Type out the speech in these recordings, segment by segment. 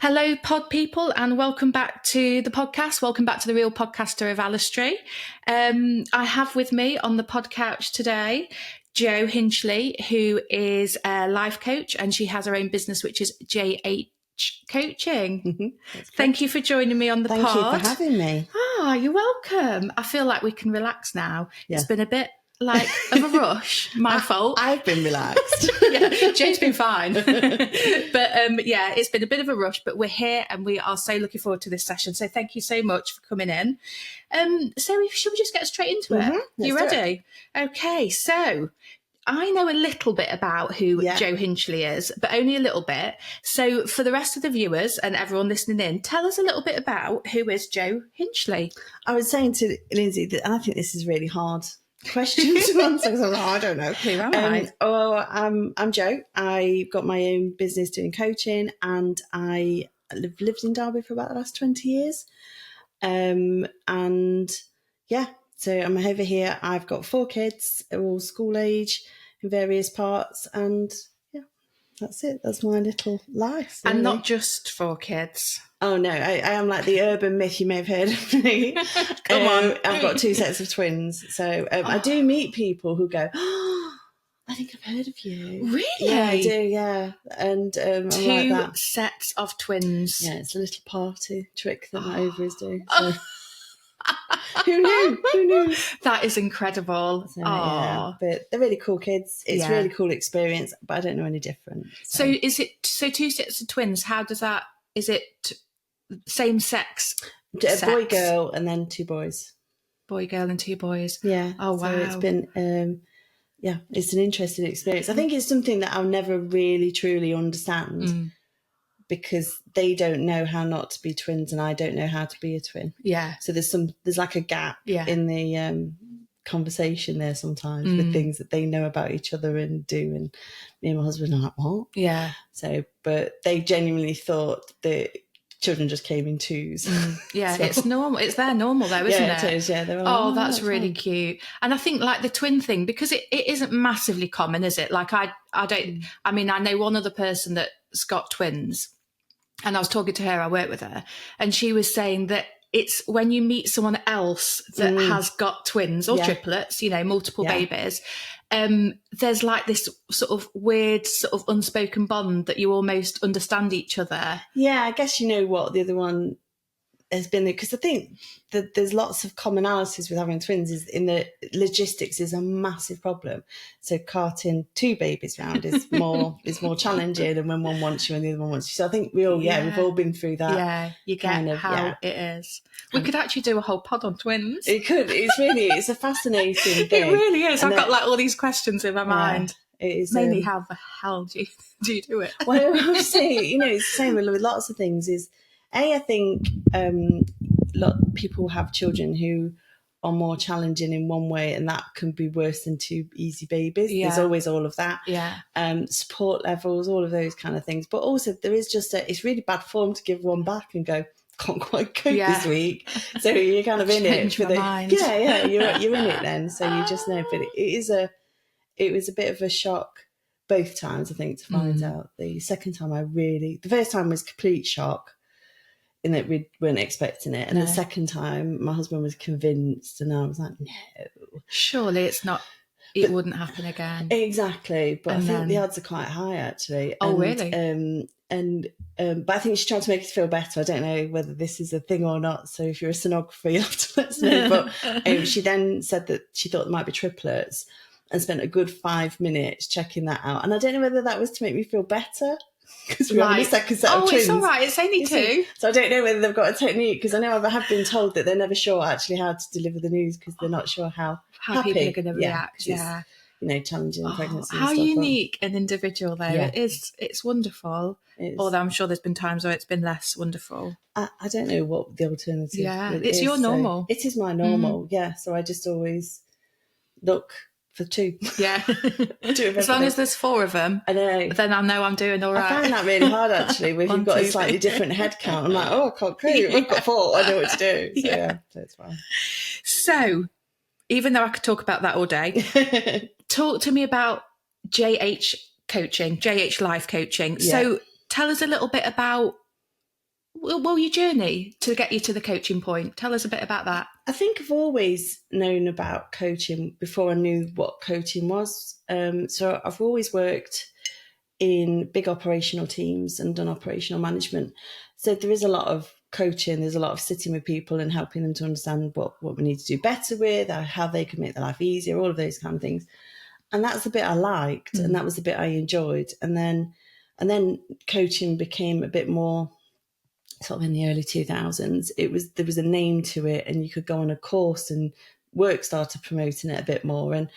Hello, pod people, and welcome back to the podcast. Welcome back to the Real Podcaster of Alistry. I have with me on the pod couch today Jo Hinchley, who is a life coach, and she has her own business, which is JH Coaching. Mm-hmm. Thank you for joining me on the pod. Thank you for having me. You're welcome. I feel like we can relax now. Yeah. It's been a bit like of a rush. My fault. I've been relaxed. Yeah, Jane's been fine. But it's been a bit of a rush, but we're here and we are so looking forward to this session. So thank you so much for coming in. So should we just get straight into it? You ready? Okay, so I know a little bit about who Jo Hinchley is, but only a little bit. So for the rest of the viewers and everyone listening in, tell us a little bit about who is Jo Hinchley. I was saying to Lindsay that I think this is really hard question to answer because I'm like, I don't know. Who am I? I'm Jo. I got my own business doing coaching, and I lived in Derby for about the last 20 years. So I'm over here. I've got 4 kids, they're all school age in various parts, and that's it. That's my little life. Really. And not just 4 kids. Oh no, I am like the urban myth you may have heard of me. Come on. I've got 2 sets of twins. So I do meet people who go, oh, I think I've heard of you. Really? Yeah, I do, yeah. And 2 like that. sets of twins. Yeah, it's a little party trick that my ovaries do. So. Who knew? That is incredible. So, but they're really cool kids. It's a really cool experience, but I don't know any different. So is it 2 sets of twins? How does that? Is it same sex? A boy, girl, and then 2 boys. Boy, girl, and 2 boys. Yeah. Oh wow. So it's been it's an interesting experience. I think it's something that I'll never really truly understand. Because they don't know how not to be twins, and I don't know how to be a twin. Yeah. So there's like a gap in the conversation there sometimes with things that they know about each other and do, and me and my husband are like, what? Yeah. So, but they genuinely thought that children just came in 2s. Yeah, so. It's normal. It's their normal though, isn't it? Yeah, it is. Yeah, they're like, that's really cute. And I think like the twin thing, because it isn't massively common, is it? Like I don't. I mean, I know one other person that's got twins. And I was talking to her, I work with her, and she was saying that it's when you meet someone else that has got twins or triplets, multiple babies, there's like this sort of weird sort of unspoken bond that you almost understand each other. Yeah, I guess you know what the other one has been there, because I think that there's lots of commonalities with having twins. Is in the logistics is a massive problem. So carting 2 babies round is more challenging, and when one wants you and the other one wants you. So I think we've all been through that. Yeah, you get how it is. We could actually do a whole pod on twins. It could. It's a fascinating thing. It really is. I've got like all these questions in my mind. It is mainly how the hell do you do it? Well, I would say it's the same with lots of things. I think people have children who are more challenging in one way, and that can be worse than 2 easy babies. Yeah. There's always all of that. Yeah. Support levels, all of those kind of things. But also there is just it's really bad form to give one back and go, can't quite cope this week. So you're kind of in it for the mind. Yeah, you're in it then. So you just know. But it was a bit of a shock both times, I think, to find out. The second time the first time was complete shock, in that we weren't expecting it. And the second time, my husband was convinced, and I was like, no. Surely it wouldn't happen again. Exactly. But I think the odds are quite high, actually. Oh, really? But I think she tried to make us feel better. I don't know whether this is a thing or not. So if you're a sonographer, you'll have to let us know. But she then said that she thought there might be triplets, and spent a good 5 minutes checking that out. And I don't know whether that was to make me feel better, because we're having a second set of twins. It's all right. It's only 2. So I don't know whether they've got a technique, because I know I have been told that they're never sure actually how to deliver the news, because they're not sure how people are going to react. Yeah. Challenging pregnancy. How and stuff, unique and individual though. Yeah. It's wonderful. Although I'm sure there's been times where it's been less wonderful. I don't know what the alternative is. Yeah, it's your normal. It is my normal, yeah. So I just always look for 2. Yeah. As long as there's 4 of them, I know. Then I know I'm doing all right. I find that really hard, actually, when you've got a slightly different head count. I'm like, I can't cope. We've got 4. I know what to do. So, so it's fine. So, even though I could talk about that all day, talk to me about JH Coaching, JH Life Coaching. Yeah. So tell us a little bit about Well, your journey to get you to the coaching point. Tell us a bit about that. I think I've always known about coaching before I knew what coaching was. So I've always worked in big operational teams and done operational management. So there is a lot of coaching. There's a lot of sitting with people and helping them to understand what we need to do better with, how they can make their life easier, all of those kind of things. And that's the bit I liked, and that was the bit I enjoyed. And then coaching became a bit more sort of in the early 2000s. There was a name to it, and you could go on a course, and work started promoting it a bit more. And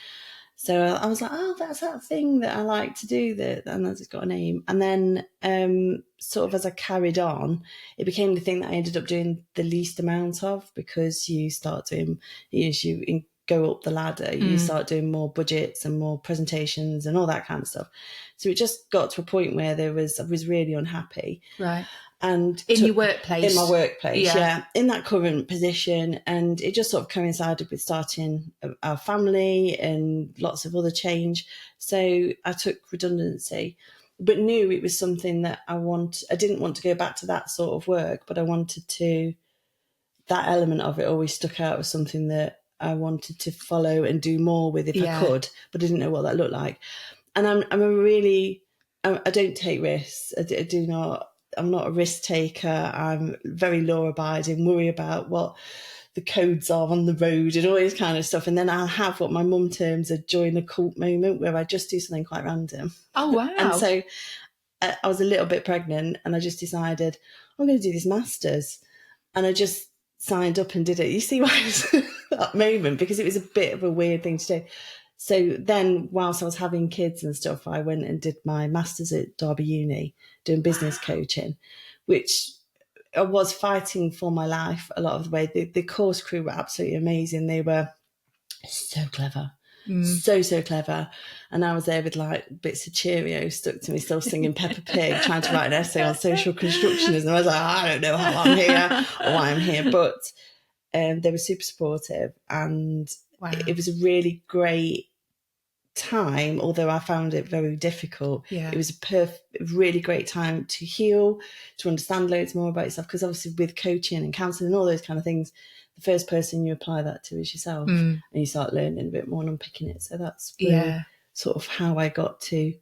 so I was like, oh, that's that thing that I like to do, and that's got a name. And then sort of as I carried on, it became the thing that I ended up doing the least amount of, because you start doing, as you go up the ladder, you start doing more budgets and more presentations and all that kind of stuff. So it just got to a point where I was really unhappy. Right. And your workplace? In my workplace, yeah, in that current position. And it just sort of coincided with starting our family and lots of other change. So I took redundancy, but knew it was something that I didn't want to go back to that sort of work, but I wanted to, that element of it always stuck out as something that I wanted to follow and do more with if I could, but I didn't know what that looked like. And I don't take risks. I'm not a risk taker. I'm very law abiding, worry about what the codes are on the road and all this kind of stuff. And then I'll have what my mum terms a join a cult moment, where I just do something quite random. Oh, wow. And so I was a little bit pregnant, and I just decided I'm going to do this master's. And I just signed up and did it. You see why it was that moment, because it was a bit of a weird thing to do. So then, whilst I was having kids and stuff, I went and did my master's at Derby Uni, doing business coaching, which I was fighting for my life a lot of the way. The course crew were absolutely amazing. They were so clever, so clever. And I was there with like bits of Cheerios stuck to me, still singing Peppa Pig, trying to write an essay on social constructionism. I was like, I don't know how I'm here or why I'm here, but they were super supportive, and it was a really great time, although I found it very difficult. It was a really great time to heal, to understand loads more about yourself, because obviously with coaching and counselling and all those kind of things, the first person you apply that to is yourself, and you start learning a bit more and unpicking it. So that's really sort of how I got to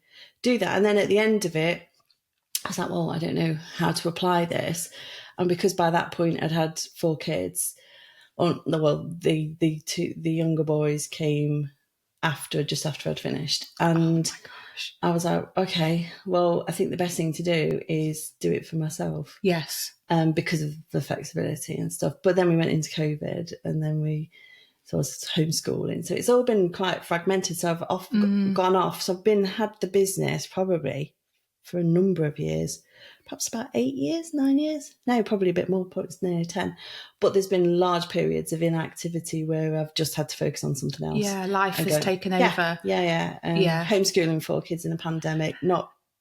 do that. And then at the end of it, I was like, well, I don't know how to apply this. And because by that point I'd had 4 kids, the younger boys came just after I'd finished. And I was like, okay, well, I think the best thing to do is do it for myself. Yes. Because of the flexibility and stuff. But then we went into COVID, and then so I was homeschooling. So it's all been quite fragmented. So I've gone off. So I've had the business probably for a number of years, perhaps about 8 years, 9 years. No, probably a bit more, probably it's nearly 10. But there's been large periods of inactivity where I've just had to focus on something else. Yeah, life has taken over. Yeah. Homeschooling 4 kids in a pandemic,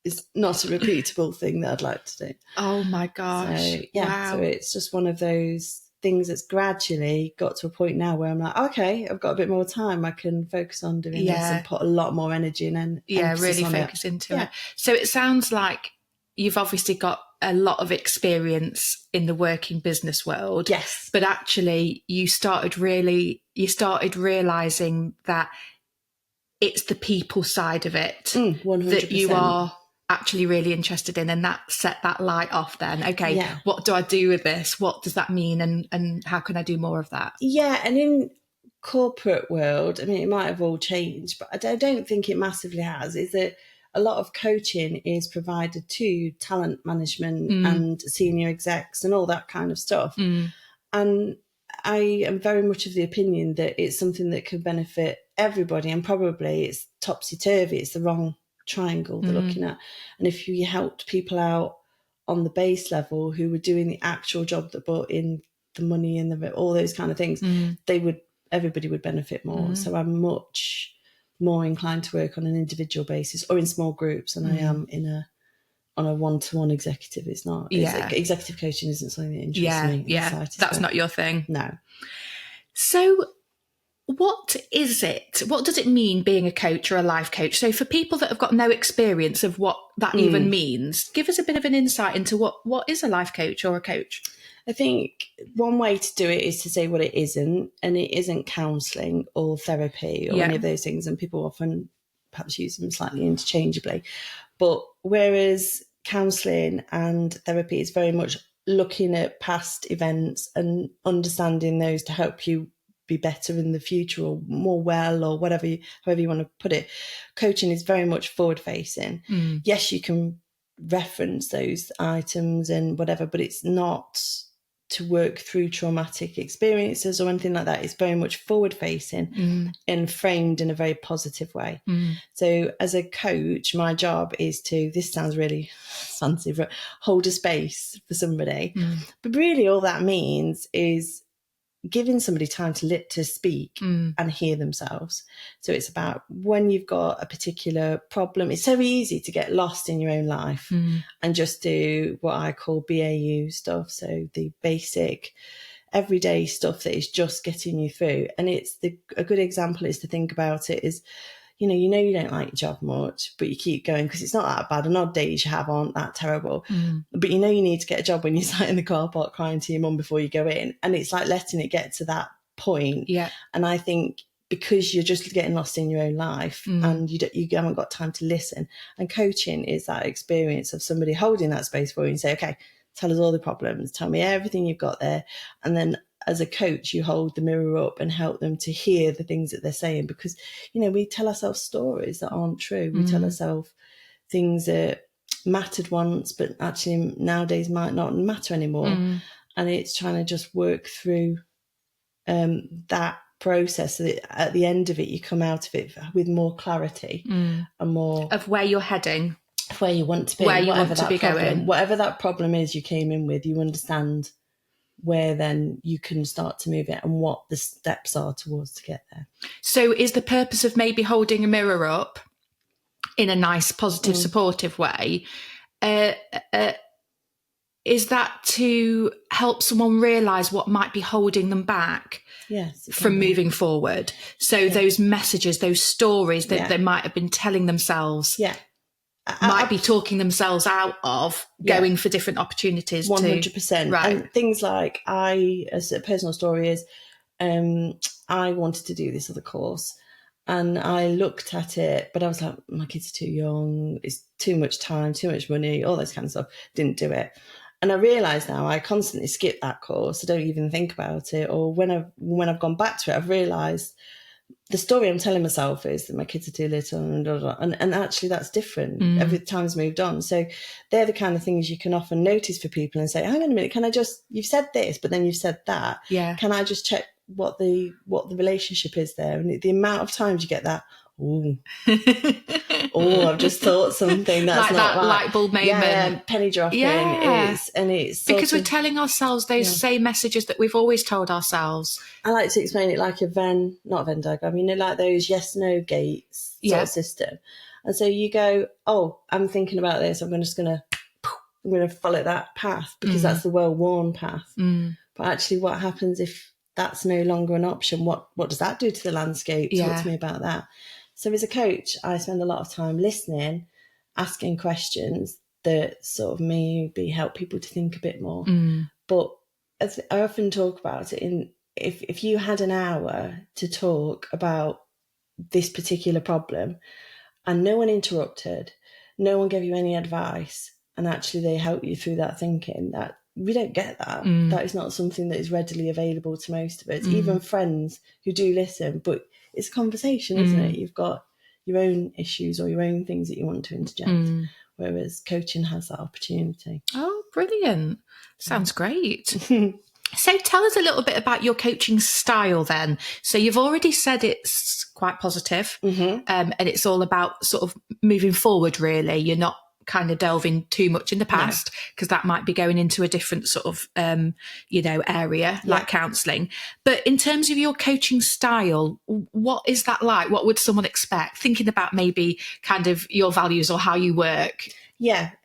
it's not a repeatable thing that I'd like to do. Oh my gosh. So, wow. So it's just one of those things that's gradually got to a point now where I'm like, okay, I've got a bit more time. I can focus on doing this and put a lot more energy and really focus into it. So it sounds like you've obviously got a lot of experience in the working business world. Yes. But actually you started realizing that it's the people side of it 100%. that you are actually really interested in, and that set that light off then. Okay, what do I do with this? What does that mean? And how can I do more of that? Yeah, and in corporate world, I mean, it might have all changed, but I don't think it massively has, is that a lot of coaching is provided to talent management and senior execs and all that kind of stuff. And I am very much of the opinion that it's something that can benefit everybody, and probably it's topsy-turvy. It's the wrong triangle they're looking at. And if you helped people out on the base level who were doing the actual job that brought in the money and all those kind of things, everybody would benefit more. So I'm much more inclined to work on an individual basis or in small groups than I am on a one-to-one executive. It's not. Executive coaching isn't something that interests me. Yeah, that's not your thing. No. So what is it? What does it mean being a coach or a life coach? So for people that have got no experience of what that even means, give us a bit of an insight into what is a life coach or a coach? I think one way to do it is to say what it isn't, and it isn't counselling or therapy or any of those things, and people often perhaps use them slightly interchangeably. But whereas counselling and therapy is very much looking at past events and understanding those to help you be better in the future or more well or whatever, however you want to put it. Coaching is very much forward facing. Yes, you can reference those items and whatever, but it's not to work through traumatic experiences or anything like that. It's very much forward facing and framed in a very positive way. So as a coach, my job is to, this sounds really fancy, but hold a space for somebody. But really all that means is giving somebody time to speak and hear themselves. So it's about when you've got a particular problem, it's so easy to get lost in your own life and just do what I call BAU stuff. So the basic everyday stuff that is just getting you through. And it's a good example is to think about it is, you know you don't like your job much, but you keep going because it's not that bad. And odd days you have aren't that terrible. But you need to get a job when you're sat in the car park crying to your mum before you go in. And it's like letting it get to that point. Yeah. And I think because you're just getting lost in your own life and you haven't got time to listen. And coaching is that experience of somebody holding that space for you and say, okay, tell us all the problems, tell me everything you've got there. And then as a coach, you hold the mirror up and help them to hear the things that they're saying, because, we tell ourselves stories that aren't true. We tell ourselves things that mattered once, but actually nowadays might not matter anymore. And it's trying to just work through that process so that at the end of it, you come out of it with more clarity and more of where you're heading, where you want to be, where you want to be going. Whatever that problem is you came in with, you understand where then you can start to move it and what the steps are towards to get there. So is the purpose of maybe holding a mirror up in a nice, positive, supportive way, is that to help someone realise what might be holding them back from moving forward? So those messages, those stories that they might have been telling themselves might be talking themselves out of going for different opportunities. 100%. Right. And things like as a personal story is, I wanted to do this other course and I looked at it, but I was like, my kids are too young, it's too much time, too much money, all this kind of stuff. Didn't do it. And I realise now I constantly skip that course. I don't even think about it. Or when I've gone back to it, I've realised the story I'm telling myself is that my kids are too little and actually that's different. Every time's moved on. So they're the kind of things you can often notice for people and say, hang on a minute, you've said this, but then you've said that. Yeah. Can I just check what the relationship is there? And the amount of times you get that, I've just thought something that's like not that right. Light bulb moment. Yeah, penny dropping. It's because we're telling ourselves those same messages that we've always told ourselves. I like to explain it like not a Venn diagram, like those yes/no gates sort of system. And so you go, I'm thinking about this. I'm going to follow that path because that's the well-worn path. But actually, what happens if that's no longer an option? What does that do to the landscape? Talk to me about that. So as a coach, I spend a lot of time listening, asking questions that sort of maybe help people to think a bit more. But as I often talk about it, if you had an hour to talk about this particular problem and no one interrupted, no one gave you any advice, and actually they help you through that thinking, that we don't get that. That is not something that is readily available to most of us, even friends who do listen. But it's a conversation, isn't it? You've got your own issues or your own things that you want to interject, whereas coaching has that opportunity. Oh, brilliant. Sounds great. So tell us a little bit about your coaching style then. So you've already said it's quite positive, and it's all about sort of moving forward, really. You're not kind of delving too much in the past because that might be going into a different sort of area like counselling. But in terms of your coaching style, what is that like? What would someone expect, thinking about maybe kind of your values or how you work?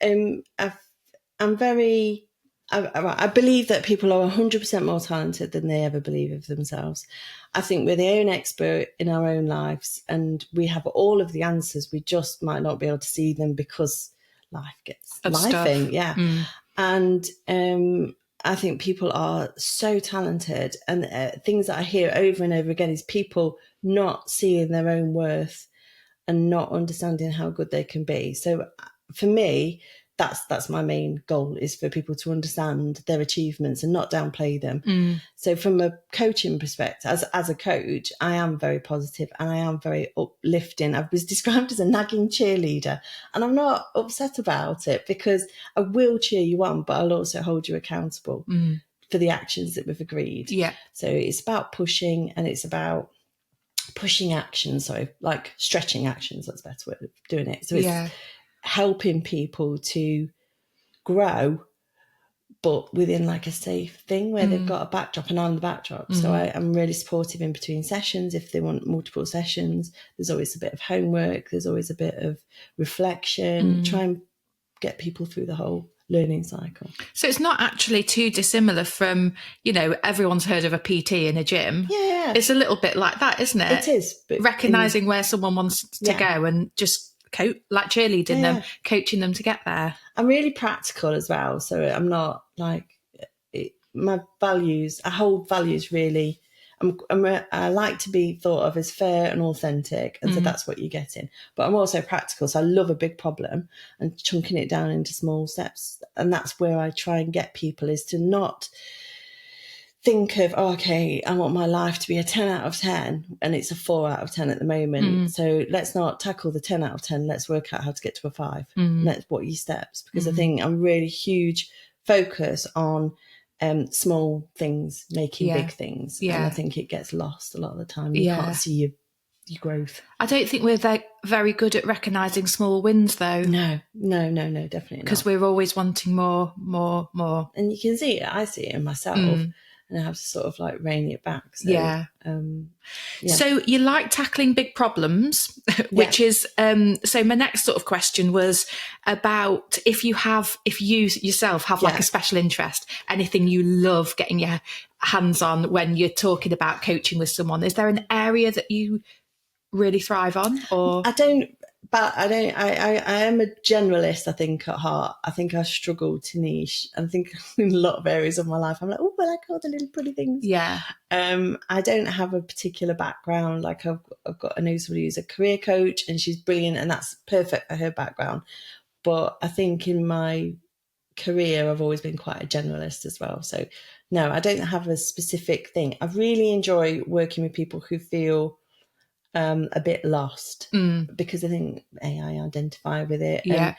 I'm very I believe that people are 100% more talented than they ever believe of themselves. I think we're the own expert in our own lives, and we have all of the answers. We just might not be able to see them because life gets lifing. Yeah. And I think people are so talented, and things that I hear over and over again is people not seeing their own worth and not understanding how good they can be. So for me, that's my main goal, is for people to understand their achievements and not downplay them. So from a coaching perspective, as a coach, I am very positive and I am very uplifting. I was described as a nagging cheerleader, and I'm not upset about it, because I will cheer you on, but I'll also hold you accountable for the actions that we've agreed. Yeah. So it's about pushing, and it's about pushing actions, so like stretching actions, that's the best way of doing it. So it's helping people to grow, but within like a safe thing where they've got a backdrop, and I'm the backdrop. So I'm really supportive in between sessions. If they want multiple sessions, there's always a bit of homework, there's always a bit of reflection, try and get people through the whole learning cycle. So it's not actually too dissimilar from, everyone's heard of a PT in a gym. Yeah. It's a little bit like that, isn't it? It is. But recognising where someone wants to go and just like cheerleading them, coaching them to get there. I'm really practical as well. So I'm not like my values. I hold values really. I like to be thought of as fair and authentic, and so that's what you're getting. But I'm also practical, so I love a big problem and chunking it down into small steps. And that's where I try and get people, is to not think of, okay, I want my life to be a 10 out of 10 and it's a 4 out of 10 at the moment. So let's not tackle the 10 out of 10. Let's work out how to get to a 5. What are your steps? Because I think I'm really huge focus on small things making big things. And I think it gets lost a lot of the time. You can't see your growth. I don't think we're very good at recognising small wins, though. No, definitely not. Because we're always wanting more. And you can see it. I see it in myself. And I have to sort of like rein it back. So, So you like tackling big problems, which is, so my next sort of question was about if you yourself have like a special interest, anything you love getting your hands on when you're talking about coaching with someone. Is there an area that you really thrive on? Or I am a generalist, I think, at heart. I think I struggle to niche. I think in a lot of areas of my life, I'm like, oh, I like all the little pretty things. Yeah. I don't have a particular background. Like I know somebody who's a career coach and she's brilliant and that's perfect for her background. But I think in my career, I've always been quite a generalist as well. So no, I don't have a specific thing. I really enjoy working with people who feel a bit lost, because I think I identify with it. Yeah.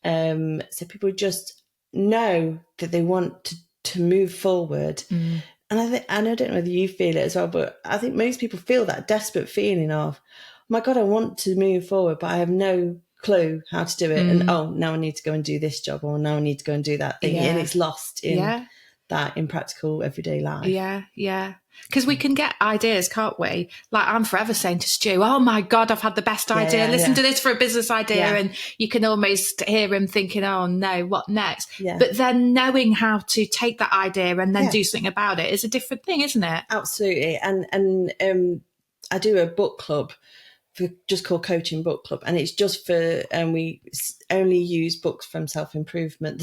And so people just know that they want to move forward. And I don't know whether you feel it as well, but I think most people feel that desperate feeling of, oh my God, I want to move forward, but I have no clue how to do it. And now I need to go and do this job, or now I need to go and do that thing. And it's lost in that in practical everyday life. Yeah. Because we can get ideas, can't we? Like I'm forever saying to Stu, oh my God, I've had the best idea. Listen to this for a business idea. And you can almost hear him thinking, oh no, what next? But then knowing how to take that idea and then do something about it is a different thing, isn't it? Absolutely. And I do a book club just called Coaching Book Club, and it's just for we only use books from the self-improvement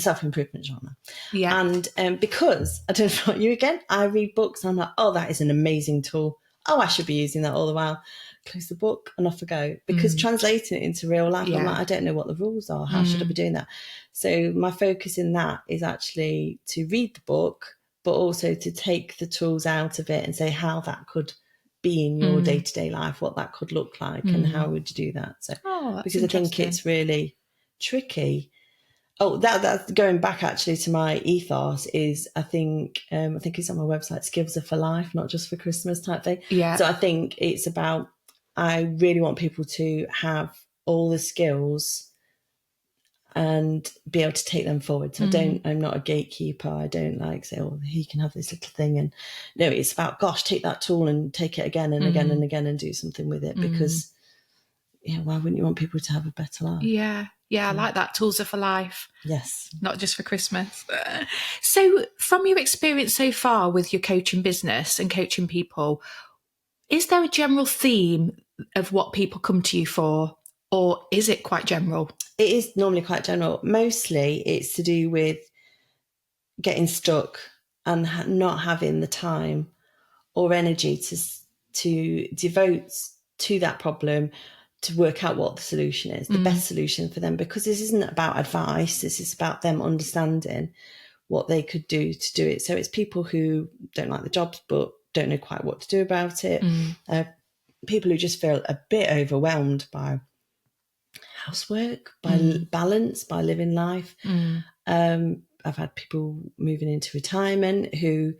genre. And because I don't know you again, I read books and I'm like, oh, that is an amazing tool, I should be using that all the while. Close the book and off I go, because translating it into real life, I'm like, I don't know what the rules are, how should I be doing that? So my focus in that is actually to read the book, but also to take the tools out of it and say how that could be in your day-to-day life, what that could look like, and how would you do that? So because I think it's really tricky. That's going back actually to my ethos is I think it's on my website, skills are for life, not just for Christmas type thing. So I think it's about, I really want people to have all the skills and be able to take them forward. So I'm not a gatekeeper. I don't like say, oh, he can have this little thing. And no, it's about, gosh, take that tool and take it again and again and again and do something with it, because why wouldn't you want people to have a better life? Yeah. Yeah, I like that. Tools are for life. Yes. Not just for Christmas. So from your experience so far with your coaching business and coaching people, is there a general theme of what people come to you for, or is it quite general? It is normally quite general. Mostly it's to do with getting stuck and not having the time or energy to devote to that problem, to work out what the solution is, the best solution for them, because this isn't about advice. This is about them understanding what they could do to do it. So it's people who don't like the jobs but don't know quite what to do about it. People who just feel a bit overwhelmed by housework, by balance, by living life. I've had people moving into retirement who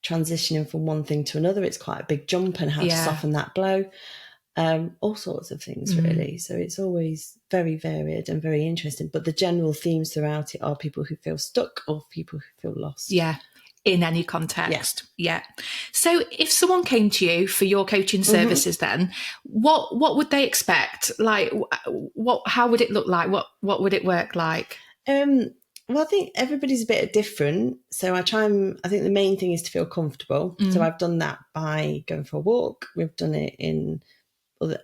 transitioning from one thing to another. It's quite a big jump, and how to soften that blow. All sorts of things, really. So it's always very varied and very interesting. But the general themes throughout it are people who feel stuck or people who feel lost. Yeah. In any context. Yeah. So if someone came to you for your coaching services, then what would they expect? Like, how would it look like? What would it work like? Well, I think everybody's a bit different. So I think the main thing is to feel comfortable. So I've done that by going for a walk. We've done it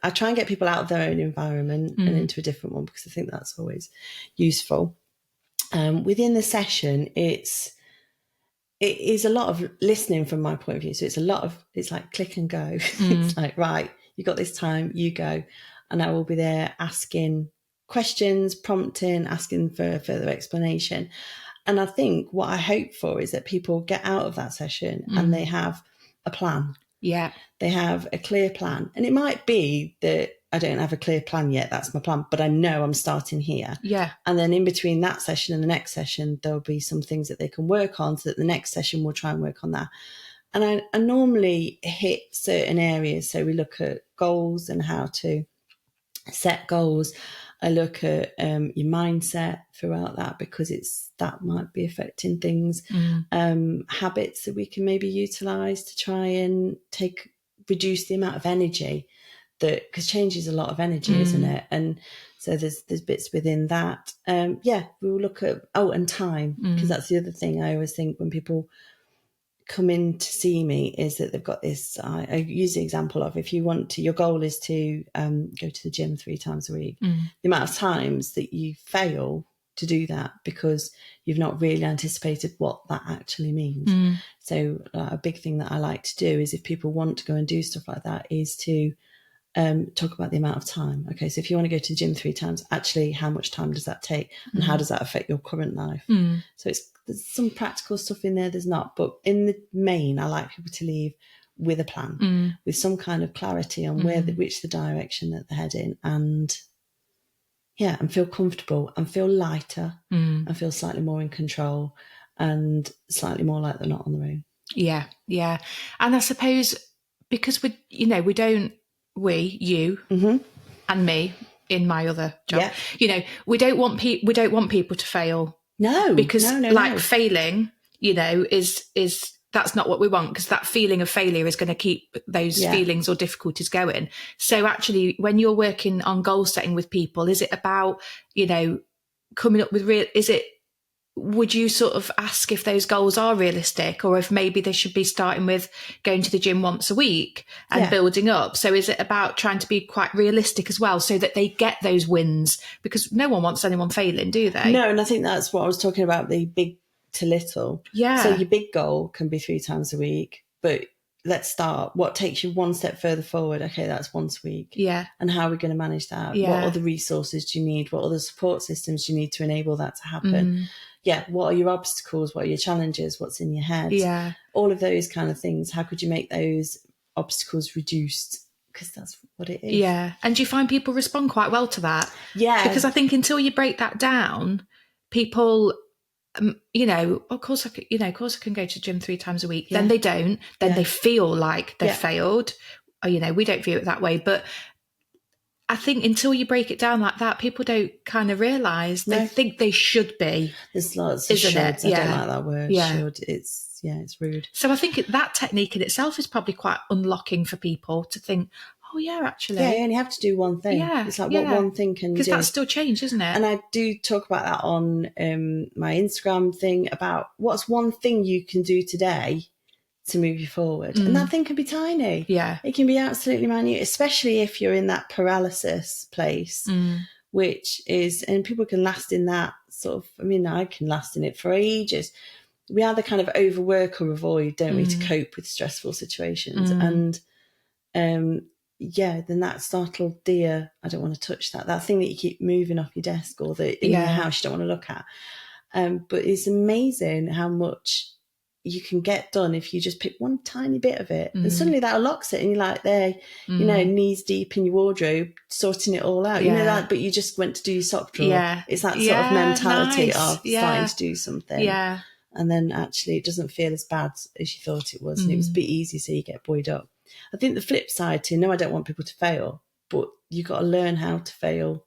I try and get people out of their own environment and into a different one, because I think that's always useful. Within the session, it is a lot of listening from my point of view. So it's like click and go. It's like, right, you got this time, you go. And I will be there asking questions, prompting, asking for further explanation. And I think what I hope for is that people get out of that session and they have a plan. Yeah. They have a clear plan. And it might be that I don't have a clear plan yet. That's my plan. But I know I'm starting here. Yeah. And then in between that session and the next session, there'll be some things that they can work on, so that the next session we'll try and work on that. And I normally hit certain areas. So we look at goals and how to set goals. I look at your mindset throughout that, because that might be affecting things. Habits that we can maybe utilise to try and reduce the amount of energy, because change is a lot of energy, isn't it? And so there's bits within that. We'll look at and time, because that's the other thing I always think when people come in to see me, is that they've got this. I use the example of, if you want to, your goal is to go to the gym 3 times a week. The amount of times that you fail to do that because you've not really anticipated what that actually means. So a big thing that I like to do is, if people want to go and do stuff like that, is to talk about the amount of time. Okay, so if you want to go to the gym 3 times, actually, how much time does that take, and how does that affect your current life? So there's some practical stuff in there, there's not, but in the main, I like people to leave with a plan, with some kind of clarity on which the direction that they're heading, and feel comfortable and feel lighter and feel slightly more in control and slightly more like they're not on their own. Yeah. And I suppose because you and me in my other job, we don't want people to fail. No, because no. failing, is that's not what we want, because that feeling of failure is going to keep those feelings or difficulties going. So actually, when you're working on goal setting with people, is it about, coming up with would you sort of ask if those goals are realistic, or if maybe they should be starting with going to the gym once a week and building up? So is it about trying to be quite realistic as well, so that they get those wins? Because no one wants anyone failing, do they? No, and I think that's what I was talking about, the big to little. Yeah. So your big goal can be 3 times a week, but let's start. What takes you one step further forward? Okay, that's once a week. Yeah. And how are we going to manage that? Yeah. What other resources do you need? What other support systems do you need to enable that to happen? What are your obstacles? What are your challenges? What's in your head? Yeah. All of those kind of things. How could you make those obstacles reduced? Because that's what it is. Yeah. And do you find people respond quite well to that? Yeah. Because I think until you break that down, people, of course I can go to the gym 3 times a week. Then they don't. Then they feel like they've failed. Or, we don't view it that way. But I think until you break it down like that, people don't kind of realise. They think they should be. There's lots of shoulds. I don't like that word, should. It's rude. So I think that technique in itself is probably quite unlocking for people to think, Oh yeah, actually. Yeah, you only have to do one thing. Yeah, It's like, what one thing can you do? Because that's still changed, isn't it? And I do talk about that on my Instagram thing about what's one thing you can do today to move you forward. And that thing can be tiny. Yeah. It can be absolutely minute, especially if you're in that paralysis place, which is, and people can last in that sort of, I mean, I can last in it for ages. We either kind of overwork or avoid, don't we, to cope with stressful situations. And then that startled deer, I don't want to touch that. That thing that you keep moving off your desk or that in your house you don't want to look at. But it's amazing how much you can get done if you just pick one tiny bit of it. And suddenly that unlocks it and you're like there, you know, knees deep in your wardrobe, sorting it all out. You know, like, but you just went to do your sock drawer. Yeah. It's that sort of mentality of starting to do something. Yeah. And then actually it doesn't feel as bad as you thought it was. And it was a bit easy, so you get buoyed up. I think the flip side to, no, I don't want people to fail, but you've got to learn how to fail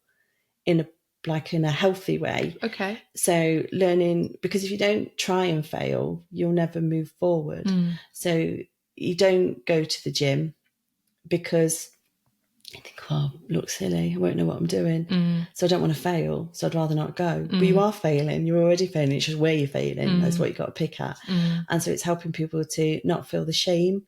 in a healthy way. Okay. So learning, because if you don't try and fail, you'll never move forward. So you don't go to the gym because you think, well, look silly, I won't know what I'm doing. So I don't want to fail, so I'd rather not go. But you are failing, you're already failing, it's just where you're failing. That's what you've got to pick at. And so it's helping people to not feel the shame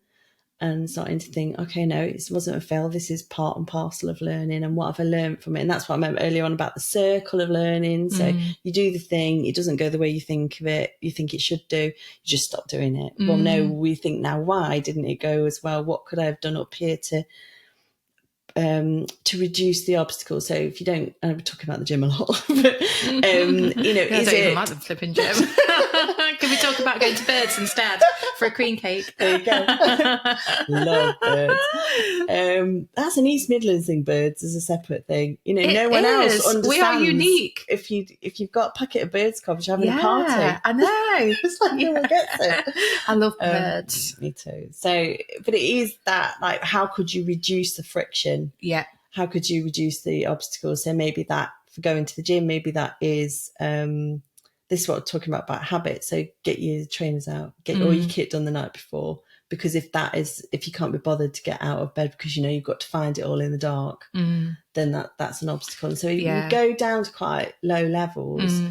and starting to think, okay, no, it wasn't a fail. This is part and parcel of learning. And what have I learned from it? And that's what I meant earlier on about the circle of learning. So you do the thing, it doesn't go the way you think of it, you think it should do, you just stop doing it. Well, no, we think now, why didn't it go as well? What could I have done up here to reduce the obstacles? So if you don't, and I'm talking about the gym a lot, but you know, I don't even like the flipping gym. Can we talk about going to Birds instead for a cream cake? There you go. Love Birds. That's an East Midlands thing. Birds is a separate thing. You know, no one else understands. We are unique. If you've got a packet of Birds covers, you're having a party. I know. It's like no one gets it. I love Birds. Me too. So, but it is that, like, how could you reduce the friction? Yeah. How could you reduce the obstacles? So maybe that for going to the gym, maybe that is this is what I'm talking about habits. So get your trainers out, get all your kit done the night before, because if you can't be bothered to get out of bed because you know you've got to find it all in the dark, then that's an obstacle. And so you go down to quite low levels,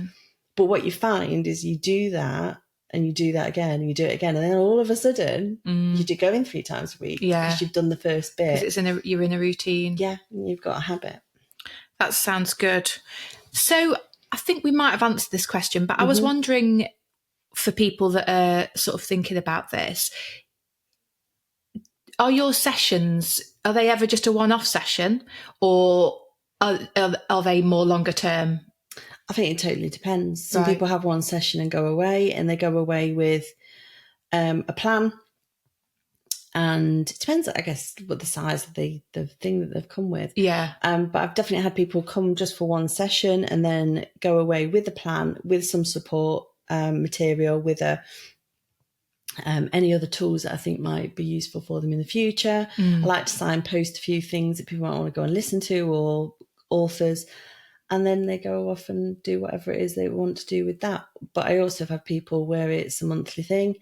but what you find is you do that and you do that again and you do it again, and then all of a sudden you do go in 3 times a week because you've done the first bit. You're in a routine. Yeah, and you've got a habit. That sounds good. So I think we might have answered this question, but I was wondering, for people that are sort of thinking about this, are your sessions, are they ever just a one-off session, or are they more longer term? I think it totally depends. Some people have one session and go away, and they go away with a plan. And it depends, I guess, what the size of the thing that they've come with. Yeah. But I've definitely had people come just for one session and then go away with a plan, with some support material, with any other tools that I think might be useful for them in the future. I like to signpost a few things that people might want to go and listen to, or authors. And then they go off and do whatever it is they want to do with that. But I also have had people where it's a monthly thing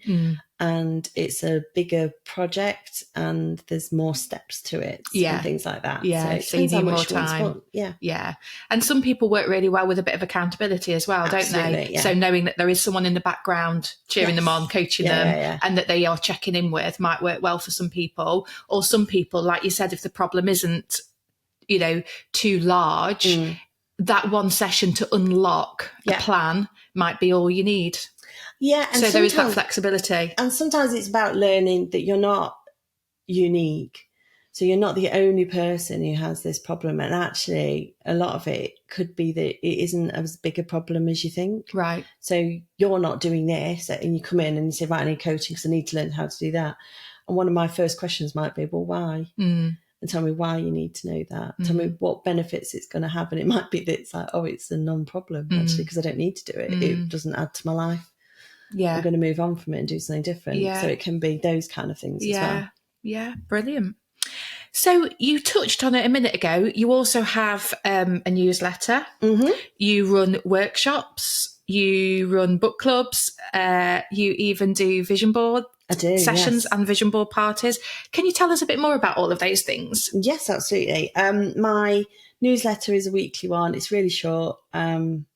and it's a bigger project and there's more steps to it and things like that. Yeah, so you need more time. Yeah. And some people work really well with a bit of accountability as well, don't they? Yeah. So knowing that there is someone in the background cheering them on, coaching them, and that they are checking in with might work well for some people. Or some people, like you said, if the problem isn't, too large, that one session to unlock a plan might be all you need. Yeah. And so there is that flexibility. And sometimes it's about learning that you're not unique. So you're not the only person who has this problem. And actually, a lot of it could be that it isn't as big a problem as you think. Right. So you're not doing this, and you come in and you say, right, I need coaching because I need to learn how to do that. And one of my first questions might be, well, why? And tell me why you need to know that. Tell me what benefits it's going to have. And it might be that it's like, oh, it's a non-problem actually, because I don't need to do it. It doesn't add to my life. Yeah. I'm going to move on from it and do something different. Yeah. So it can be those kind of things as well. Yeah, brilliant. So you touched on it a minute ago. You also have a newsletter. You run workshops. you run book clubs, you even do vision board sessions and vision board parties. Can you tell us a bit more about all of those things? Yes, absolutely. My newsletter is a weekly one. It's really short, and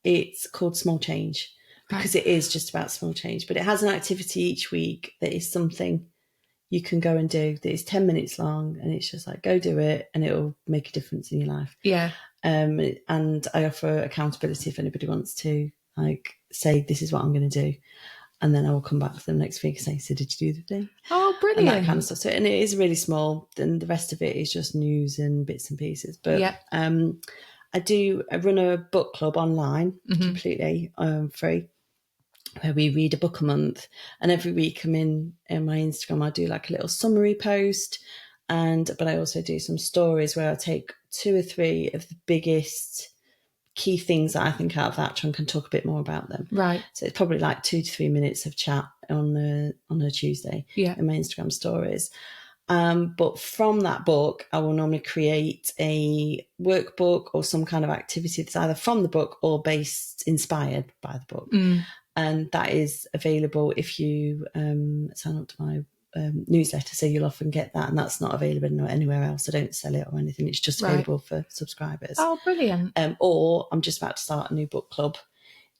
it's called Small Change because it is just about small change. But it has an activity each week that is something you can go and do that is 10 minutes long, and it's just like, go do it and it'll make a difference in your life. Yeah. And I offer accountability if anybody wants to like say, this is what I'm going to do. And then I will come back to them next week and say, so did you do the thing? Oh, brilliant. And that kind of stuff. So, and it is really small. And the rest of it is just news and bits and pieces. But I run a book club online, completely free, where we read a book a month. And every week I'm in my Instagram, I do like a little summary post. But I also do some stories where I take 2 or 3 of the biggest key things that I think out of that chunk and talk a bit more about them. Right. So it's probably like 2 to 3 minutes of chat on a Tuesday in my Instagram stories. But from that book, I will normally create a workbook or some kind of activity that's either from the book or inspired by the book. And that is available if you sign up to my newsletter, so you'll often get that, and that's not available anywhere else. I don't sell it or anything, it's just available for subscribers. Oh, brilliant. Or I'm just about to start a new book club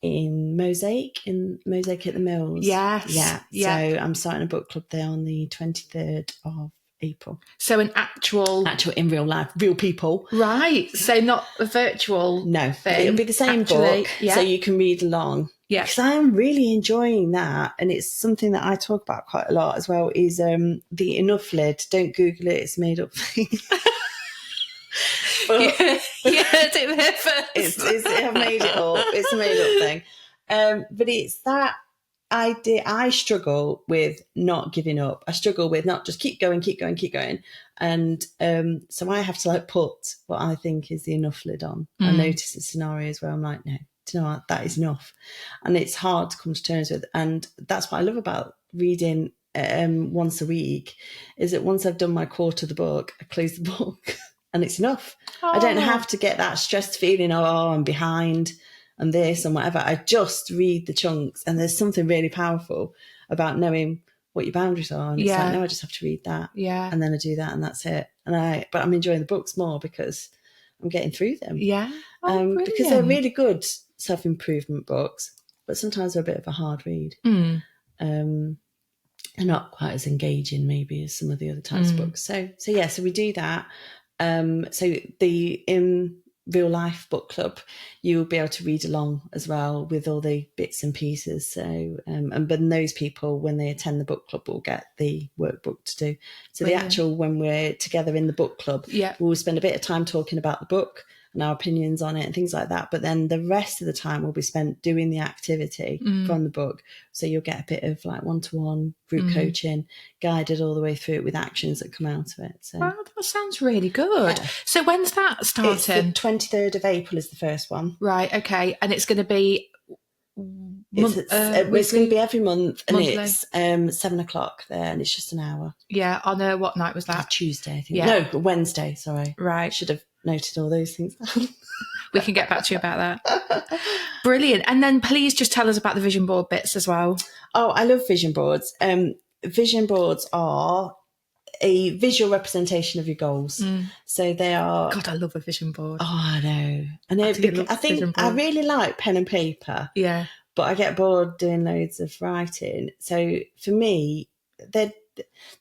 in Mosaic at the Mills. Yes. So I'm starting a book club there on the 23rd of April. So an actual in real life, real people. Right. So not a virtual thing. It'll be the same book, so you can read along. Yeah. Because I'm really enjoying that, and it's something that I talk about quite a lot as well, is the enough lid. Don't Google it, it's made up thing. But you heard it there first. I've made it up. It's a made up thing. But it's that idea. I struggle with not giving up. I struggle with not just keep going. And so I have to like put what I think is the enough lid on. I notice the scenarios where I'm like, no, do you know what? That is enough. And it's hard to come to terms with. And that's what I love about reading once a week, is that once I've done my quarter of the book, I close the book and it's enough. Oh. I don't have to get that stressed feeling, I'm behind and this and whatever. I just read the chunks, and there's something really powerful about knowing what your boundaries are. And it's like, no, I just have to read that. Yeah. And then I do that and that's it. But I'm enjoying the books more because I'm getting through them. Yeah. Because they're really good self-improvement books, but sometimes they're a bit of a hard read. They're not quite as engaging maybe as some of the other types of books. So we do that. So in real life book club, you'll be able to read along as well with all the bits and pieces. So but those people, when they attend the book club, will get the workbook to do. So when we're together in the book club, we'll spend a bit of time talking about the book and our opinions on it and things like that. But then the rest of the time will be spent doing the activity from the book. So you'll get a bit of like one-to-one group coaching, guided all the way through it with actions that come out of it. So wow, that sounds really good. Yeah. So when's that starting? It's the 23rd of April is the first one. Right, okay. And it's going to be... It's going to be every month, and monthly. It's 7:00 there, and it's just an hour. Yeah, on what night was that? Tuesday, I think. Yeah. No, Wednesday, sorry. Right. Should have noted all those things down. We can get back to you about that. Brilliant. And then please just tell us about the vision board bits as well. Oh, I love vision boards. Vision boards are a visual representation of your goals. So they are... God, I love a vision board. Oh, I know. I think I really like pen and paper. Yeah. But I get bored doing loads of writing. So for me, the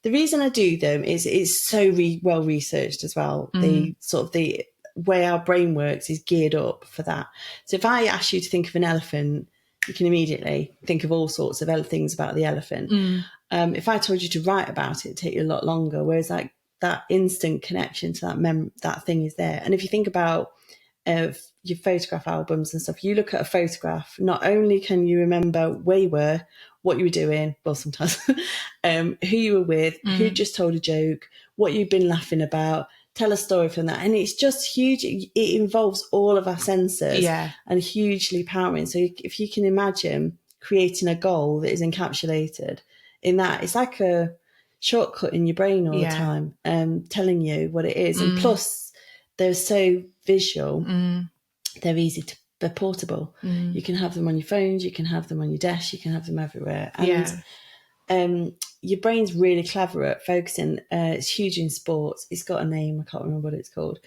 reason I do them is it's so well researched as well. The way our brain works is geared up for that. So if I ask you to think of an elephant, you can immediately think of all sorts of other things about the elephant. If I told you to write about it, it'd take you a lot longer. Whereas like that instant connection to that thing is there. And if you think about your photograph albums and stuff, you look at a photograph, not only can you remember where you were, what you were doing, well, sometimes, who you were with, who just told a joke, what you've been laughing about, tell a story from that. And it's just huge. It involves all of our senses and hugely empowering. So if you can imagine creating a goal that is encapsulated in that, it's like a shortcut in your brain all the time, telling you what it is. And plus, they're so visual, they're easy to they're portable. You can have them on your phones, you can have them on your desk, you can have them everywhere. And your brain's really clever at focusing. It's huge in sports. It's got a name, I can't remember what it's called,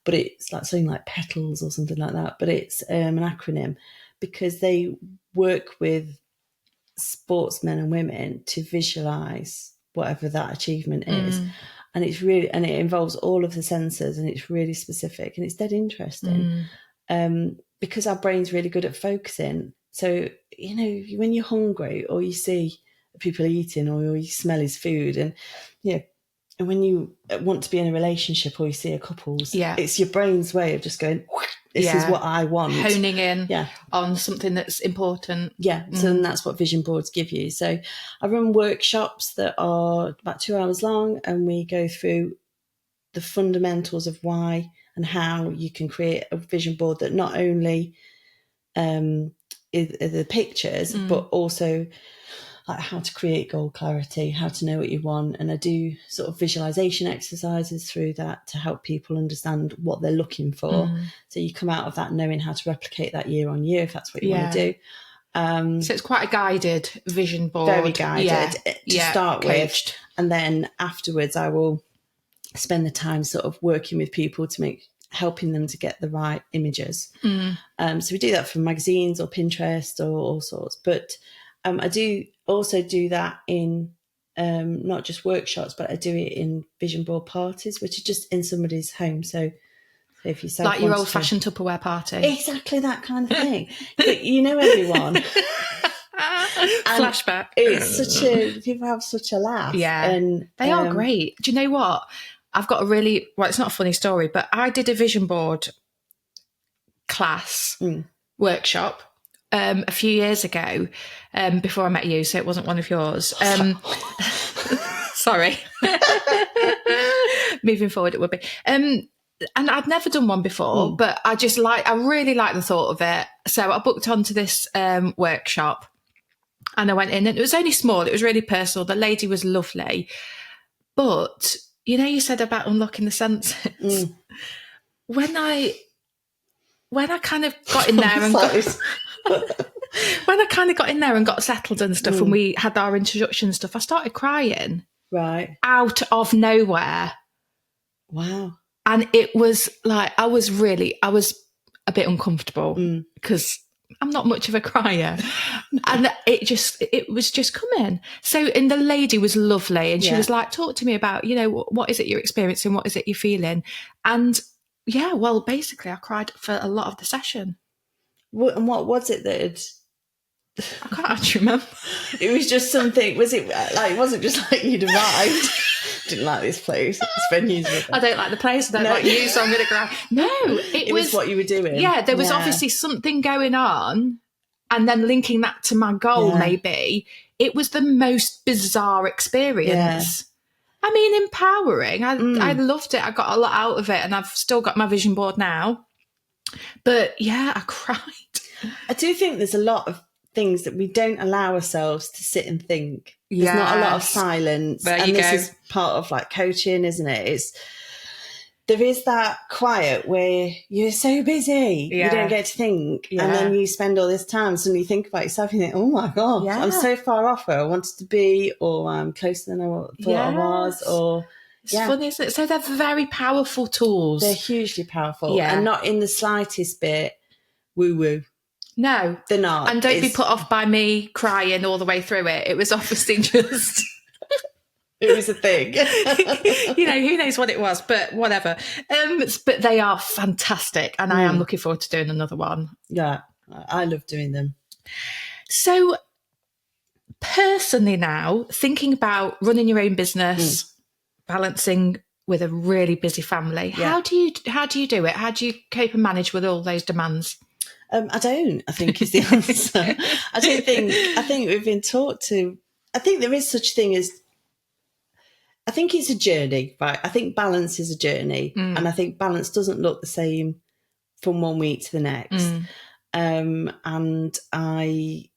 but it's like something like PETALS or something like that. But it's an acronym because they work with sportsmen and women to visualize whatever that achievement is. And it's really, and it involves all of the senses, and it's really specific, and it's dead interesting. Because our brain's really good at focusing. So, you know, when you're hungry or you see people eating or you smell his food, and, you know, and when you want to be in a relationship or you see a couple's, it's your brain's way of just going, this is what I want. Honing in on something that's important. So and that's what vision boards give you. So I run workshops that are about 2 hours long, and we go through the fundamentals of why and how you can create a vision board that not only is the pictures, but also like how to create goal clarity, how to know what you want. And I do sort of visualization exercises through that to help people understand what they're looking for. So you come out of that knowing how to replicate that year on year, if that's what you want to do. So it's quite a guided vision board. Very guided to start with. And then afterwards I will spend the time sort of working with people to helping them to get the right images. So we do that from magazines or Pinterest or all sorts. But I do also do that in not just workshops, but I do it in vision board parties, which are just in somebody's home. So if you like your old-fashioned Tupperware party, exactly that kind of thing. You know everyone. Flashback. It's people have such a laugh. And they are great. Do you know what? I've got it's not a funny story, but I did a vision board class workshop a few years ago, before I met you, so it wasn't one of yours. Sorry. Moving forward, it would be. And I'd never done one before, but I really like the thought of it. So I booked onto this workshop, and I went in, and it was only small. It was really personal. The lady was lovely. But, you know, you said about unlocking the senses. When I kind of got in there and when I kind of got in there and got settled and stuff, and we had our introduction and stuff, I started crying. Right. Out of nowhere. Wow. And it was like, I was a bit uncomfortable because I'm not much of a crier. And it was just coming. So, and the lady was lovely, and she was like, talk to me about, you know, what is it you're experiencing? What is it you're feeling? And basically I cried for a lot of the session. And what was it that I can't actually remember. It was just something, was it like, it wasn't just like you'd arrived, didn't like this place, this venue's with it. I don't like the place, I don't like you, so I'm going to cry. No, it was what you were doing. Yeah, there was obviously something going on, and then linking that to my goal, maybe. It was the most bizarre experience. I mean, empowering. I loved it. I got a lot out of it, and I've still got my vision board now. But yeah, I cried. I do think there's a lot of things that we don't allow ourselves to sit and think. There's not a lot of silence. This is part of like coaching, isn't it? There is that quiet where you're so busy, you don't get to think, and then you spend all this time, suddenly you think about yourself and you think, oh my God, I'm so far off where I wanted to be, or I'm closer than I thought I was, or... It's funny, isn't it? So they're very powerful tools. They're hugely powerful, and not in the slightest bit woo-woo. No, they're not. And don't be put off by me crying all the way through it. It was obviously just... It was a thing. You know, who knows what it was, but whatever. But they are fantastic, and I am looking forward to doing another one. Yeah, I love doing them. So personally now, thinking about running your own business, balancing with a really busy family, how do you do it? How do you cope and manage with all those demands? I don't, I think is the answer. I think we've been taught to, I think there is such thing as, I think it's a journey, right? I think balance is a journey, and I think balance doesn't look the same from one week to the next. And I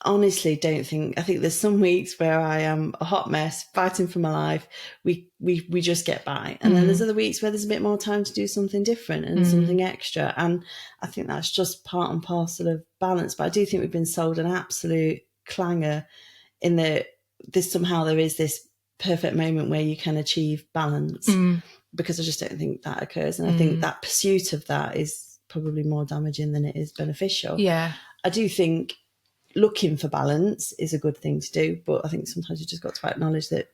honestly don't think, I think there's some weeks where I am a hot mess, fighting for my life. We just get by. And then there's other weeks where there's a bit more time to do something different and something extra. And I think that's just part and parcel of balance. But I do think we've been sold an absolute clanger in that there is this perfect moment where you can achieve balance, because I just don't think that occurs. And I think that pursuit of that is probably more damaging than it is beneficial. Yeah. I do think looking for balance is a good thing to do, but I think sometimes you just got to acknowledge that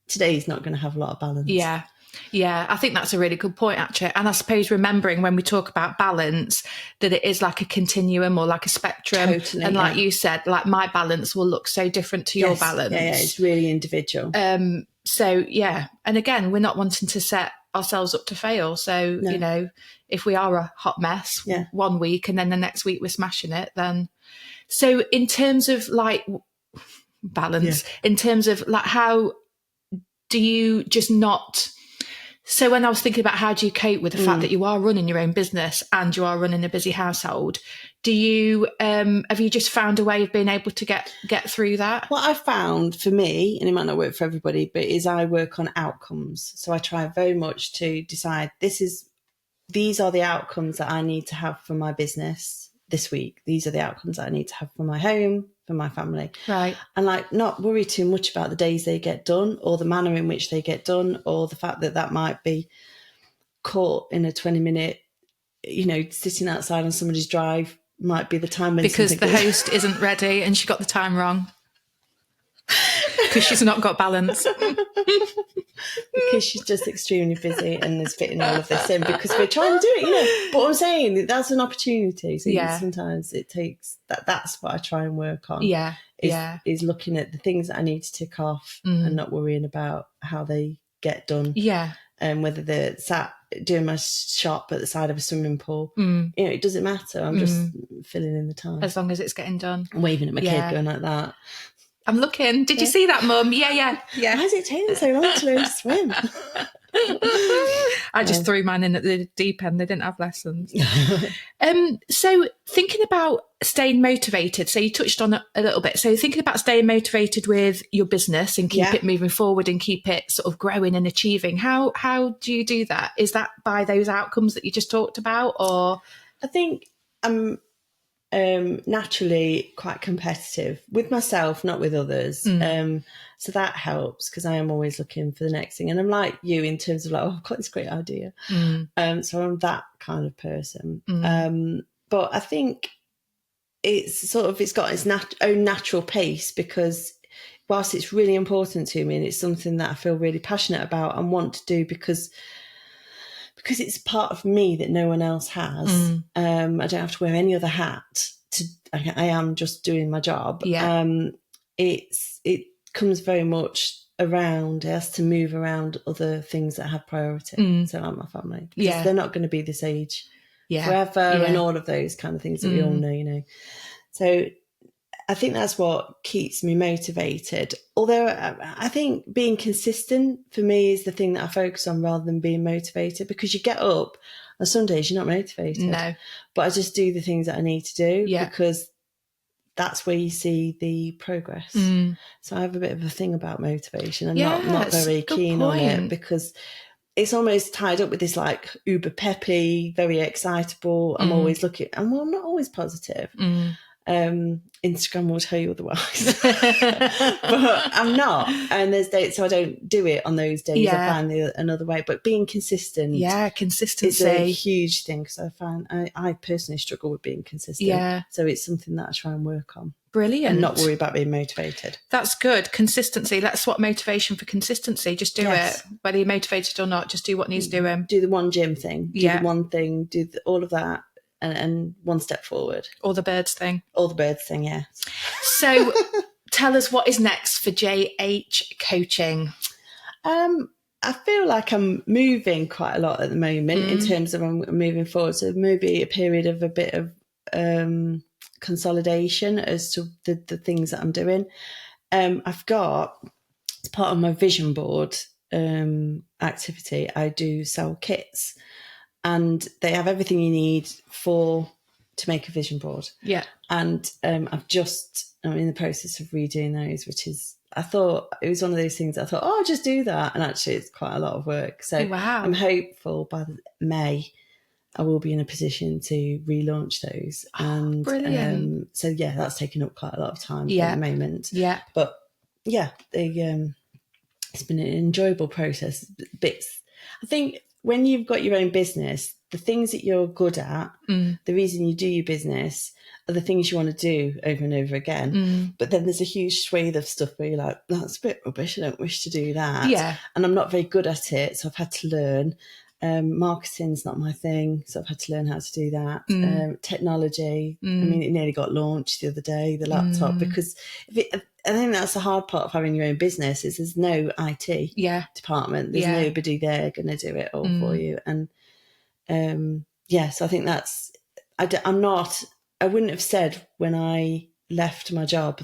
today's not going to have a lot of balance. Yeah. Yeah, I think that's a really good point, actually. And I suppose remembering when we talk about balance, that it is like a continuum or like a spectrum. Totally, and like you said, like my balance will look so different to your balance. Yeah, it's really individual. So, yeah. And again, we're not wanting to set ourselves up to fail. So, you know, if we are a hot mess one week and then the next week we're smashing it, then... So in terms of like balance, in terms of like how do you just not... So when I was thinking about how do you cope with the fact that you are running your own business and you are running a busy household, do you have you just found a way of being able to get through that? What I found for me, and it might not work for everybody, but is I work on outcomes. So I try very much to decide these are the outcomes that I need to have for my business this week. These are the outcomes that I need to have for my home, for my family. Right. And like not worry too much about the days they get done or the manner in which they get done or the fact that might be caught in a 20-minute, you know, sitting outside on somebody's drive might be the time when because the host isn't ready and she got the time wrong. Because she's not got balance. Because she's just extremely busy and is fitting all of this in because we're trying to do it, you know. But what I'm saying, that's an opportunity. So sometimes it takes that's what I try and work on. Is looking at the things that I need to tick off and not worrying about how they get done. Yeah. And whether they're sat doing my shop at the side of a swimming pool, you know, it doesn't matter. I'm just filling in the time. As long as it's getting done. I'm waving at my kid going like that. I'm looking. Did you see that, Mum? Yeah. Why is it taking so long to learn to swim? I just threw mine in at the deep end. They didn't have lessons. So thinking about staying motivated, so you touched on it a little bit. So thinking about staying motivated with your business and keep it moving forward and keep it sort of growing and achieving. How do you do that? Is that by those outcomes that you just talked about, or? I think I'm naturally quite competitive with myself, not with others. So that helps because I am always looking for the next thing. And I'm like you in terms of like, oh, I've got this great idea. So I'm that kind of person. But I think it's got its own natural pace because whilst it's really important to me and it's something that I feel really passionate about and want to do because it's part of me that no one else has. I don't have to wear any other hat. I am just doing my job. It comes very much around. It has to move around other things that have priority. So like my family, because they're not going to be this age forever, and all of those kind of things that we all know. You know, so I think that's what keeps me motivated. Although I think being consistent for me is the thing that I focus on rather than being motivated, because you get up and some days you're not motivated. No. But I just do the things that I need to do because that's where you see the progress. So I have a bit of a thing about motivation and not very keen on it because it's almost tied up with this like uber peppy, very excitable. I'm always looking, and well, I'm not always positive. Instagram will tell you otherwise, but I'm not. And there's days, so I don't do it on those days. I find another way. But being consistent, consistency is a huge thing because I find I personally struggle with being consistent. So it's something that I try and work on. Brilliant. And not worry about being motivated. That's good. Consistency. Let's swap motivation for consistency. Just do it. Whether you're motivated or not, just do what needs doing. Do the one gym thing. Do the one thing. Do all of that. And one step forward. Or the birds thing. Or the birds thing, yeah. So tell us what is next for JH Coaching. I feel like I'm moving quite a lot at the moment in terms of I'm moving forward. So maybe a period of a bit of consolidation as to the things that I'm doing. I've got, as part of my vision board activity, I do sell kits. And they have everything you need to make a vision board. Yeah. And I'm in the process of redoing those, which is, I thought it was one of those things I thought, oh, I'll just do that. And actually it's quite a lot of work. So Wow. I'm hopeful by May I will be in a position to relaunch those. And brilliant. so, yeah, that's taken up quite a lot of time at the moment. Yeah. But yeah, it's been an enjoyable process. Bits. I think when you've got your own business, the things that you're good at, the reason you do your business are the things you want to do over and over again. But then there's a huge swathe of stuff where you're like, that's a bit rubbish. I don't wish to do that. Yeah. And I'm not very good at it. So I've had to learn. Marketing's not my thing. So I've had to learn how to do that. Technology. I mean, it nearly got launched the other day, the laptop, because I think that's the hard part of having your own business is there's no IT department. There's nobody there going to do it all for you. And so I think that's, I wouldn't have said when I left my job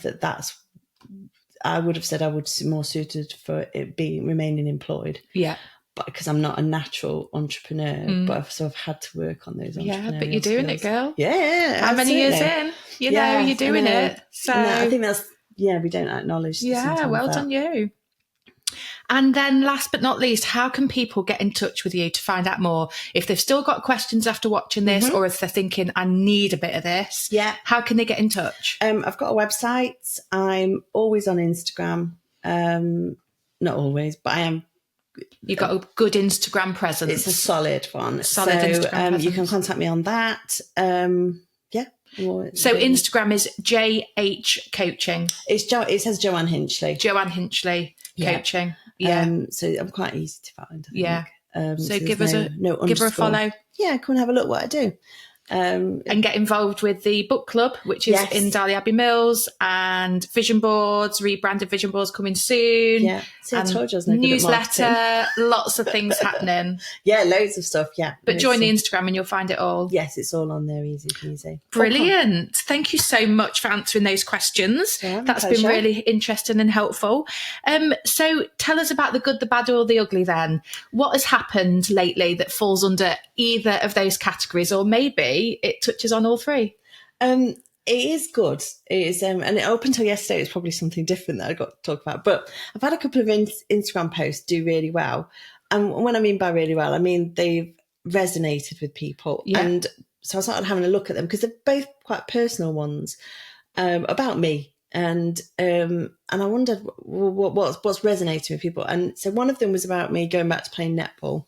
I would have said I would be more suited for it remaining employed. Yeah. But because I'm not a natural entrepreneur, but I've had to work on those entrepreneurial but you're doing skills. it, girl. Yeah. How many years in? You know, you're doing it. So I think that's, we don't acknowledge that. Yeah, well done you. And then last but not least, how can people get in touch with you to find out more? If they've still got questions after watching this, or if they're thinking, I need a bit of this, how can they get in touch? I've got a website. I'm always on Instagram. Not always, but I am. You've got a good Instagram presence. It's a solid one. Instagram presence. You can contact me on that. So Instagram is JH Coaching. It says Joanne Hinchley. Joanne Hinchley Coaching. Yeah. So I'm quite easy to find. I think. So give us give her a follow. Yeah, come and have a look what I do. And get involved with the book club, which is in Darley Abbey Mills, and vision boards, rebranded vision boards coming soon. Yeah, see, I told you I was no good at newsletter, lots of things happening. Yeah, loads of stuff. Yeah, but join the Instagram and you'll find it all. Yes, it's all on there, easy peasy. Brilliant! Thank you so much for answering those questions. Yeah, that's been really interesting and helpful. So tell us about the good, the bad, or the ugly. Then, what has happened lately that falls under either of those categories, or maybe it touches on all three? It is good. It is, and up until yesterday, it was probably something different that I got to talk about. But I've had a couple of Instagram posts do really well. And what I mean by really well, I mean they've resonated with people. Yeah. And so I started having a look at them because they're both quite personal ones about me. And I wondered what's resonating with people. And so one of them was about me going back to playing netball.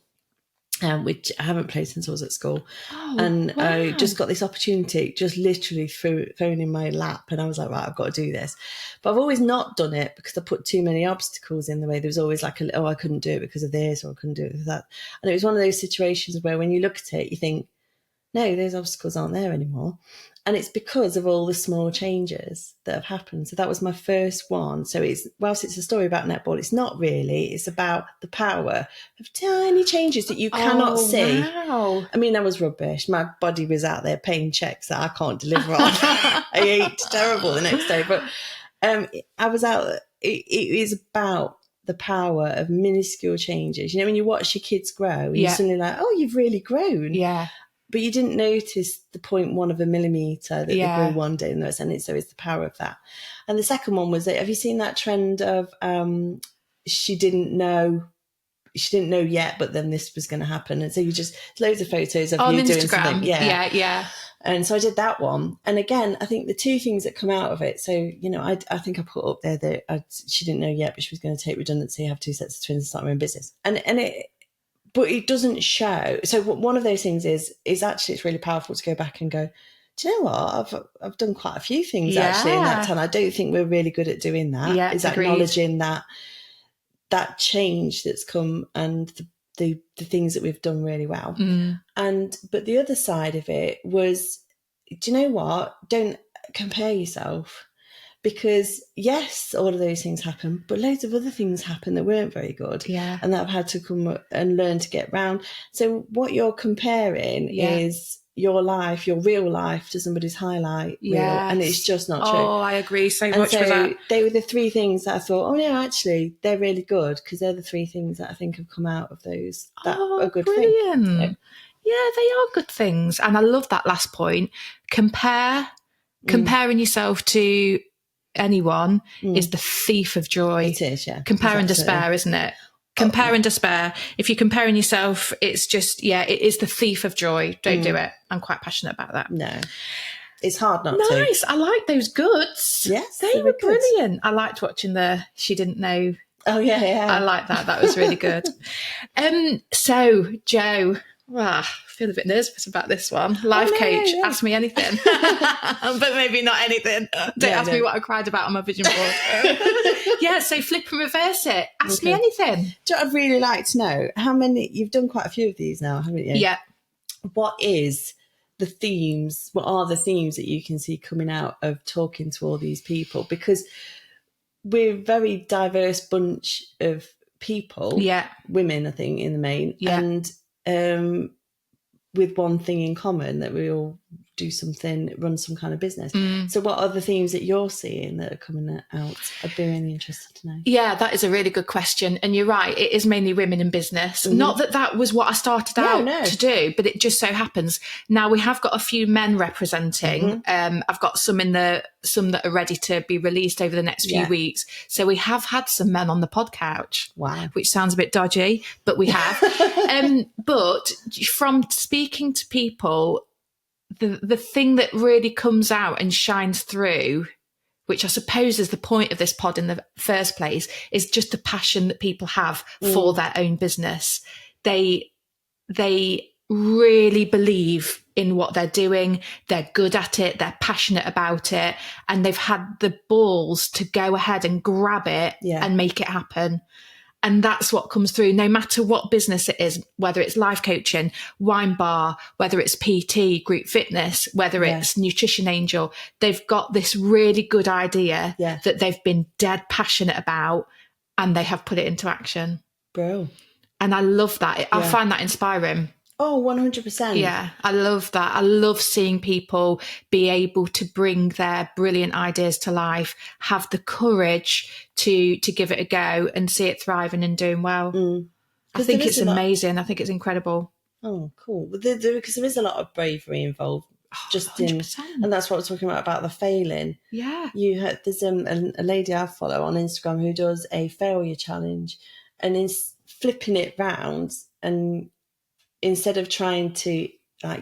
Which I haven't played since I was at school. And wow. I just got this opportunity, just literally threw phone in my lap, and I was like, right, I've got to do this. But I've always not done it because I put too many obstacles in the way. There was always like, I couldn't do it because of this, or I couldn't do it because of that. And it was one of those situations where when you look at it, you think, no, those obstacles aren't there anymore. And it's because of all the small changes that have happened. So that was my first one. So whilst it's a story about netball, it's not really. It's about the power of tiny changes that you cannot see. Wow. I mean, I was rubbish. My body was out there paying checks that I can't deliver on. I ate terrible the next day. But I was out. It is about the power of minuscule changes. You know, when you watch your kids grow, you're suddenly like, oh, you've really grown. Yeah. But you didn't notice the 0.1 of a millimetre that they grew one day, and so it's the power of that. And the second one was that, have you seen that trend of she didn't know yet, but then this was going to happen, and so you just loads of photos of you doing something. Yeah. And so I did that one, and again, I think the two things that come out of it. So I think I put up there that she didn't know yet, but she was going to take redundancy, have 2 sets of twins, and start her own business, But it doesn't show. So one of those things is actually it's really powerful to go back and go, do you know what? I've done quite a few things actually in that time. I don't think we're really good at doing that. Yeah, is acknowledging that change that's come and the things that we've done really well. But the other side of it was, do you know what? Don't compare yourself. Because yes, all of those things happen, but loads of other things happen that weren't very good. Yeah. And that I've had to come and learn to get round. So what you're comparing is your life, your real life, to somebody's highlight reel. And it's just not true. Oh, I agree so much with that. They were the 3 things that I thought, oh no, actually, they're really good, because they're the 3 things that I think have come out of those that are good. Brilliant. Thing. So, Yeah, they are good things. And I love that last point. Comparing yourself to anyone is the thief of joy. It is, yeah. Compare and despair, isn't it? Compare and despair. If you're comparing yourself, it's just, it is the thief of joy. Don't do it. I'm quite passionate about that. No. It's hard not to. Nice. I like those goods. Yes. They were brilliant. I liked watching She Didn't Know. Oh, yeah. I like that. That was really good. So, Jo, I feel a bit nervous about this one. Life coach, ask me anything. But maybe not anything. Don't ask me what I cried about on my vision board. So flip and reverse it. Ask me anything. Do you know what I'd really like to know? How many, you've done quite a few of these now, haven't you? Yeah. What are the themes that you can see coming out of talking to all these people? Because we're a very diverse bunch of people, women, I think, in the main, and with one thing in common, that we all do something, run some kind of business. So what are the themes that you're seeing that are coming out? I'd be really interested to know. Yeah, that is a really good question. And you're right, it is mainly women in business. Not that was what I started out to do, but it just so happens. Now we have got a few men representing. I've got some that are ready to be released over the next few weeks. So we have had some men on the pod couch. Wow. Which sounds a bit dodgy, but we have. But from speaking to people, the thing that really comes out and shines through, which I suppose is the point of this pod in the first place, is just the passion that people have for their own business. They really believe in what they're doing. They're good at it. They're passionate about it. And they've had the balls to go ahead and grab it and make it happen. And that's what comes through, no matter what business it is, whether it's life coaching, wine bar, whether it's PT, group fitness, whether it's Nutrition Angel. They've got this really good idea that they've been dead passionate about, and they have put it into action. Bro. And I love that. I find that inspiring. Oh, 100%. Yeah, I love that. I love seeing people be able to bring their brilliant ideas to life, have the courage to give it a go and see it thriving and doing well. I think it's amazing. I think it's incredible. Oh, cool. Because there is a lot of bravery involved. And that's what I was talking about the failing. Yeah. There's a lady I follow on Instagram who does a failure challenge, and is flipping it round, and instead of trying to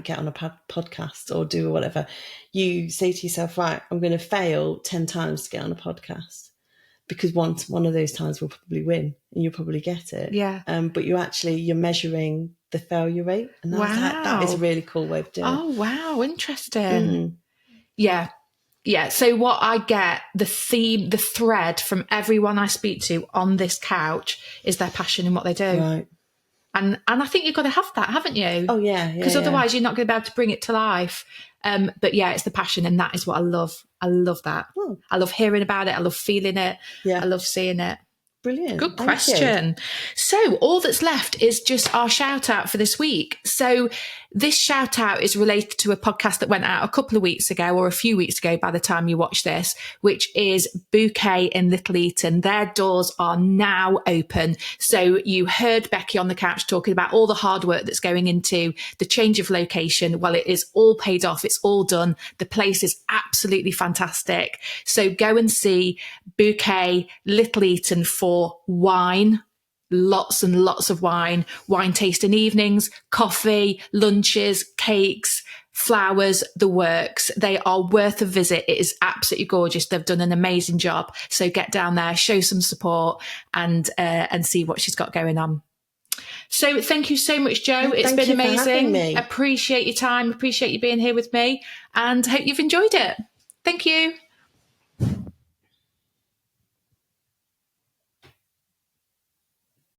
get on a podcast or do whatever, you say to yourself, right, I'm going to fail 10 times to get on a podcast, because one of those times will probably win and you'll probably get it. Yeah. But you're measuring the failure rate. And that is a really cool way of doing it. Oh, wow. Interesting. Yeah. Yeah. So what I get, the thread from everyone I speak to on this couch is their passion in what they do. Right. And I think you've got to have that, haven't you? Oh, yeah. Because otherwise you're not going to be able to bring it to life. But it's the passion, and that is what I love. I love that. Oh. I love hearing about it. I love feeling it. Yeah. I love seeing it. Brilliant. Good question. So all that's left is just our shout out for this week. So this shout out is related to a podcast that went out a couple of weeks ago, or a few weeks ago by the time you watch this, which is Bouquet in Little Eaton. Their doors are now open. So you heard Becky on the couch talking about all the hard work that's going into the change of location. Well, it is all paid off. It's all done. The place is absolutely fantastic. So go and see Bouquet Little Eaton for wine, lots and lots of wine tasting evenings, coffee, lunches, cakes, flowers, the works. They are worth a visit. It is absolutely gorgeous. They've done an amazing job. So get down there, show some support, and see what she's got going on. So thank you so much, Jo. It's been amazing. Appreciate your time. Appreciate you being here with me, and hope you've enjoyed it. Thank you.